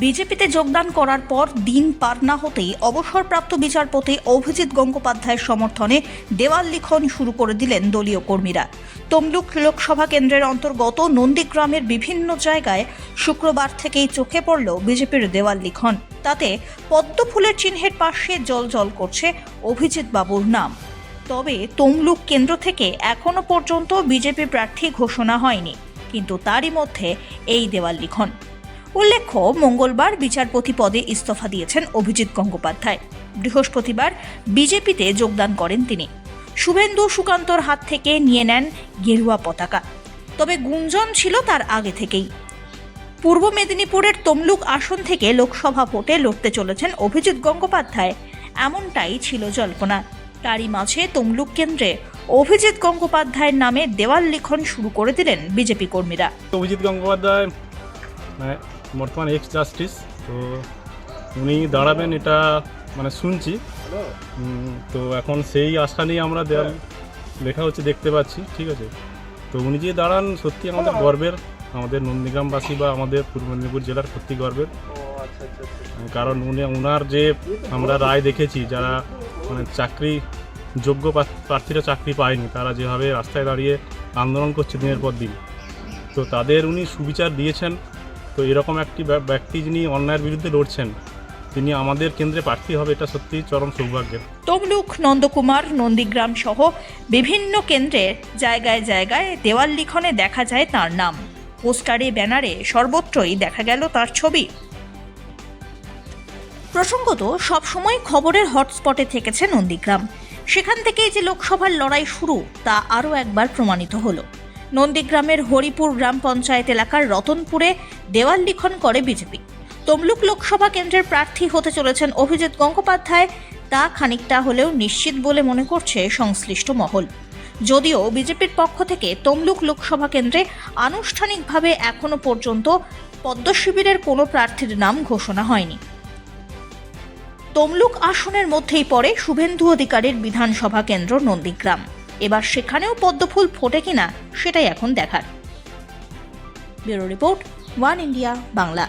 বিজেপিতে যোগদান করার পর দিন পার না হতেই অবসরপ্রাপ্ত বিচারপতি অভিজিৎ গঙ্গোপাধ্যায়ের সমর্থনে দেওয়াল লিখন শুরু করে দিলেন দলীয় কর্মীরা। তমলুক লোকসভা কেন্দ্রের অন্তর্গত নন্দীগ্রামের বিভিন্ন জায়গায় শুক্রবার থেকেই চোখে পড়ল বিজেপির দেওয়াল লিখন। তাতে পদ্ম ফুলের চিহ্নের পাশে জ্বলজ্বল করছে অভিজিৎ বাবুর নাম। তবে তমলুক কেন্দ্র থেকে এখনো পর্যন্ত বিজেপি প্রার্থী ঘোষণা হয়নি, কিন্তু তারই মধ্যে এই দেওয়াল লিখন। উল্লেখ্য, মঙ্গলবার বিচারপতি পদে ইস্তফা দিয়েছেন অভিজিৎ গঙ্গোপাধ্যায়। বৃহস্পতিবার বিজেপিতে যোগদান করেন তিনি। শুভেন্দু সুকান্তর হাত থেকে নিয়ে নেন গেরুয়া পতাকা। তবে গুঞ্জন ছিল তার আগে থেকেই। পূর্ব মেদিনীপুরের তমলুক আসন থেকে লোকসভা ভোটে লড়তে চলেছেন অভিজিৎ গঙ্গোপাধ্যায়, এমনটাই ছিল জল্পনা। তারই মাঝে তমলুক কেন্দ্রে অভিজিৎ গঙ্গোপাধ্যায়ের নামে দেওয়াল লিখন শুরু করে দিলেন বিজেপি কর্মীরা। অভিজিৎ গঙ্গোপাধ্যায় বর্তমানে এক্স জাস্টিস, তো উনি দাঁড়াবেন এটা শুনছি। তো এখন সেই আশা নিয়ে আমরা দেওয়াল লেখা হচ্ছে দেখতে পাচ্ছি, ঠিক আছে। তো উনি যে দাঁড়ান সত্যি আমাদের গর্বের, আমাদের নন্দীগ্রামবাসী বা আমাদের পূর্ব মেদিনীপুর জেলার সত্যি গর্বের। কারণ ওনার যে আমরা রায় দেখেছি, যারা চাকরি যোগ্য প্রার্থীরা চাকরি পায়নি, তারা যেভাবে রাস্তায় দাঁড়িয়ে আন্দোলন করছে দিনের পর দিন, তো তাদের উনি সুবিচার দিয়েছেন। তো এরকম একটি ব্যক্তি যিনি অন্যায়ের বিরুদ্ধে লড়ছেন, তিনি আমাদের কেন্দ্রে প্রার্থী হবে, এটা সত্যি চরম সৌভাগ্যের। তমলুক, নন্দকুমার, নন্দীগ্রাম সহ বিভিন্ন কেন্দ্রের জায়গায় জায়গায় দেওয়াল লিখনে দেখা যায় তার নাম। পোস্টারে, ব্যানারে সর্বত্রই দেখা গেল তার ছবি। প্রসঙ্গত, সবসময় খবরের হটস্পটে থেকেছে নন্দীগ্রাম। সেখান থেকেই যে লোকসভার লড়াই শুরু, তা আরও একবার প্রমাণিত হলো। নন্দীগ্রামের হরিপুর গ্রাম পঞ্চায়েত এলাকার রতনপুরে দেওয়াল লিখন করে বিজেপি। তমলুক লোকসভা কেন্দ্রের প্রার্থী হতে চলেছেন অভিজিৎ গঙ্গোপাধ্যায়, তা খানিকটা হলেও নিশ্চিত বলে মনে করছে সংশ্লিষ্ট মহল। যদিও বিজেপির পক্ষ থেকে তমলুক লোকসভা কেন্দ্রে আনুষ্ঠানিকভাবে এখনো পর্যন্ত পদ্ম শিবিরের কোনো প্রার্থীর নাম ঘোষণা হয়নি। তমলুক আসনের মধ্যেই পড়ে শুভেন্দু অধিকারীর বিধানসভা কেন্দ্র নন্দীগ্রাম। এবার সেখানেও পদ্মফুল ফোটে কিনা সেটাই এখন দেখার। Bureau report, one India Bangla.